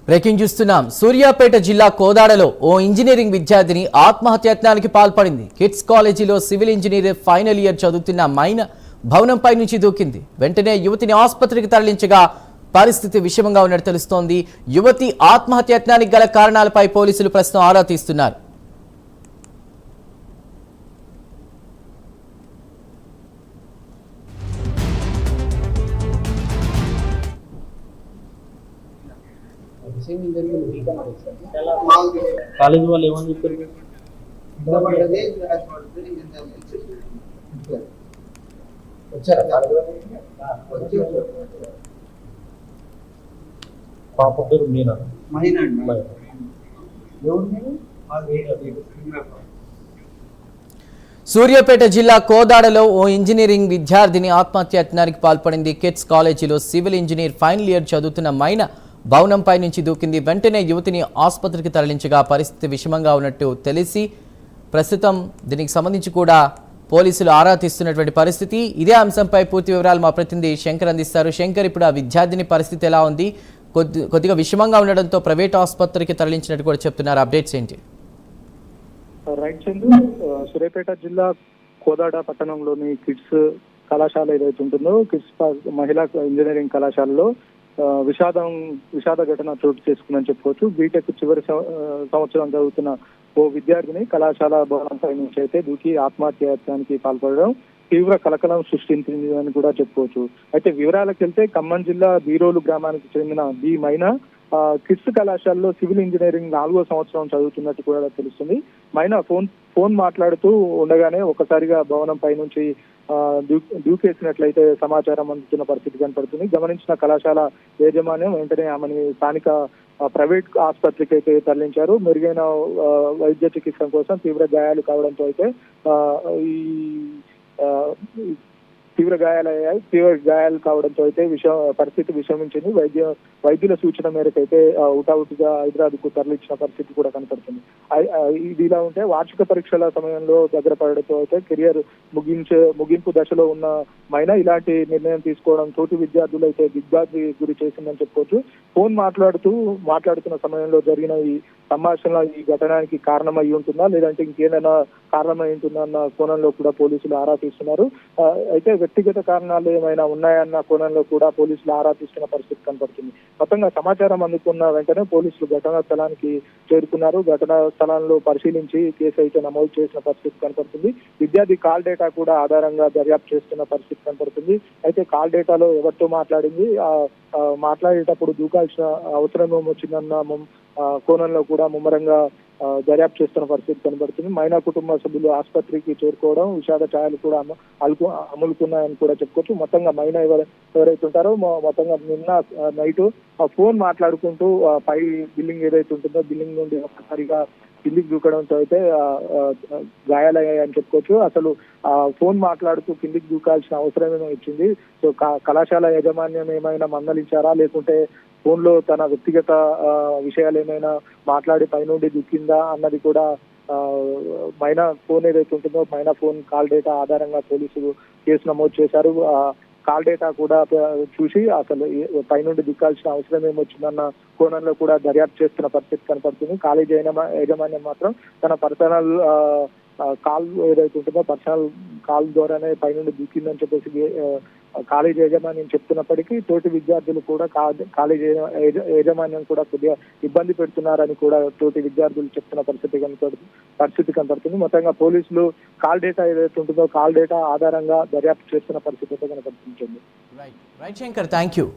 Breaking చూస్తున్నాం. సూర్యాపేట జిల్లా కోదాడలో ఓ engineering విద్యార్థిని ఆత్మహత్యాయత్నానికి పాల్పడింది. కిడ్స్ కాలేజీలో సివిల్ ఇంజనీర్ ఫైనల్ ఇయర్ చదువుతున్న మైనా భవనంపై నుంచి దూకింది. వెంటనే యువతిని ఆసుపత్రికి తరలించగా పరిస్థితి విషమంగా ఉన్నట్టు తెలుస్తోంది. యువతి ఆత్మహత్యాయత్నానికి గల కారణాలపై పోలీసులు ప్రస్తుతం ఆరా తీస్తున్నారు. కాలేజ్ వాళ్ళు ఏమని చెప్పారు? పాప పేరు మీనా. సూర్యాపేట జిల్లా కోదాడలో ఓ ఇంజనీరింగ్ విద్యార్థిని ఆత్మహత్యాయత్నానికి పాల్పడింది. కిడ్స్ కాలేజీలో సివిల్ ఇంజనీర్ ఫైనల్ ఇయర్ చదువుతున్న మైనా భవనంపై నుంచి దూకింది. వెంటనే యువతిని ఆసుపత్రికి తరలించగా పరిస్థితి విషమంగా ఉన్నట్టు తెలిసి ప్రస్తుతం దీనికి సంబంధించి కూడా పోలీసులు ఆరా తీస్తున్నటువంటి పరిస్థితి. ఇదే అంశంపై పూర్తి వివరాలు మా ప్రతినిధి శంకర్ అందిస్తారు. శంకర్, ఇప్పుడు ఆ విద్యార్థిని పరిస్థితి ఎలా ఉంది? కొద్దిగా విషమంగా ఉండడంతో ప్రైవేట్ ఆసుపత్రికి తరలించినట్టు కూడా చెప్తున్నారు. అప్డేట్స్ ఏంటి? రైట్ చందు, సూర్యాపేట జిల్లా కోదాడ పట్టణంలోని కిడ్స్ కళాశాల ఏదైతే ఉంటుందో కిడ్స్ మహిళా ఇంజనీరింగ్ కళాశాలలో విషాద ఘటన చోటు చేసుకుందని చెప్పుకోవచ్చు. బీటెక్ చివరి సంవత్సరం చదువుతున్న ఓ విద్యార్థిని కళాశాల భవనంపై నుంచి అయితే దూకి ఆత్మహత్యాయత్నానికి పాల్పడడం తీవ్ర కలకలం సృష్టించిందని కూడా చెప్పుకోవచ్చు. అయితే వివరాలకు వెళ్తే ఖమ్మం జిల్లా బీరోలు గ్రామానికి చెందిన బి మైనా కిడ్స్ కళాశాలలో సివిల్ ఇంజనీరింగ్ 4వ సంవత్సరం చదువుతున్నట్టు కూడా తెలుస్తుంది. మైనా ఫోన్ మాట్లాడుతూ ఉండగానే ఒకసారిగా భవనం పై నుంచి దూకేసినట్లయితే సమాచారం అందుతున్న పరిస్థితి కనపడుతుంది. గమనించిన కళాశాల యాజమాన్యం వెంటనే ఆమెని స్థానిక ప్రైవేట్ ఆసుపత్రికి అయితే తరలించారు. మెరుగైన వైద్య చికిత్స కోసం తీవ్ర గాయాలు కావడంతో అయితే తీవ్ర గాయాలు కావడంతో అయితే పరిస్థితి విషమించింది. వైద్యుల సూచన మేరకు అయితే హుటాహుటిగా హైదరాబాద్ కు తరలించిన పరిస్థితి కూడా కనపడుతుంది. ఇది ఇలా ఉంటే వార్షిక పరీక్షల సమయంలో దగ్గర పడడంతో అయితే కెరియర్ ముగింపు దశలో ఉన్న మైనా ఇలాంటి నిర్ణయం తీసుకోవడం తోటి విద్యార్థులు అయితే దిగ్భ్రాంతి గురి చేసిందని చెప్పుకోవచ్చు. ఫోన్ మాట్లాడుతున్న సమయంలో జరిగిన ఈ సంభాషణ ఈ ఘటనానికి కారణమై ఉంటుందా, లేదంటే ఇంకేదైనా కారణమై ఉంటుందా అన్న కోణంలో కూడా పోలీసులు ఆరా తీస్తున్నారు. అయితే వ్యక్తిగత కారణాలు ఏమైనా ఉన్నాయన్న కోణంలో కూడా పోలీసులు ఆరా తీస్తున్న పరిస్థితి కనపడుతుంది. మొత్తంగా సమాచారం అందుకున్న వెంటనే పోలీసులు ఘటనా స్థలానికి చేరుకున్నారు. ఘటనా స్థలంలో పరిశీలించి కేసు అయితే నమోదు చేసిన పరిస్థితి కనపడుతుంది. విద్యార్థి కాల్ డేటా కూడా ఆధారంగా దర్యాప్తు చేస్తున్న పరిస్థితి కనపడుతుంది. అయితే కాల్ డేటాలో ఎవరితో మాట్లాడింది, మాట్లాడేటప్పుడు దూకాల్సిన అవసరం ఏమొచ్చిందన్న కోణంలో కూడా ముమ్మరంగా దర్యాప్తు చేస్తున్న పరిస్థితి కనబడుతుంది. మైనా కుటుంబ సభ్యులు ఆసుపత్రికి చేరుకోవడం విషాద ఛాయలు కూడా అమలుకున్నాయని కూడా చెప్పుకోవచ్చు. మొత్తంగా మైనా ఎవరైతే ఉంటారో మొత్తంగా నిన్న నైట్ ఫోన్ మాట్లాడుకుంటూ పై బిల్డింగ్ ఏదైతే ఉంటుందో బిల్డింగ్ నుండి ఒక్కసారిగా కిందికి దూకడంతో అయితే గాయాలయ్యాయని చెప్పుకోవచ్చు. అసలు ఫోన్ మాట్లాడుతూ కిందికి దూకాల్సిన అవసరం ఏమో ఇచ్చింది. సో కళాశాల యాజమాన్యం ఏమైనా మందలించారా, లేకుంటే ఫోన్ లో తన వ్యక్తిగత విషయాలు ఏమైనా మాట్లాడి పైనుండి దుక్కిందా అన్నది కూడా మైనా ఫోన్ ఏదైతే ఉంటుందో మైనా ఫోన్ కాల్ డేటా ఆధారంగా పోలీసులు కేసు నమోదు చేశారు. కాల్ డేటా కూడా చూసి అసలు పైనుండి దిక్కాల్సిన అవసరం ఏమొచ్చిందన్న కోణంలో కూడా దర్యాప్తు చేస్తున్న పరిస్థితి కనపడుతుంది. కాలేజీ యాజమాన్యం మాత్రం తన పర్సనల్ కాల్ ఏదైతే ఉంటుందో పర్సనల్ కాల్ ద్వారానే పైనుండి దిక్కిందని చెప్పేసి కాలేజీ యాజమాన్యం చెప్తున్నప్పటికీ తోటి విద్యార్థులు కూడా కాలేజీ యాజమాన్యం కూడా కొద్దిగా ఇబ్బంది పెడుతున్నారని కూడా తోటి విద్యార్థులు చెప్తున్న పరిస్థితి కనపడుతుంది. మొత్తంగా పోలీసులు కాల్ డేటా ఏదైతే ఉంటుందో కాల్ డేటా ఆధారంగా దర్యాప్తు చేస్తున్న పరిస్థితి కనపడుతుంది. Right Shankar, thank you.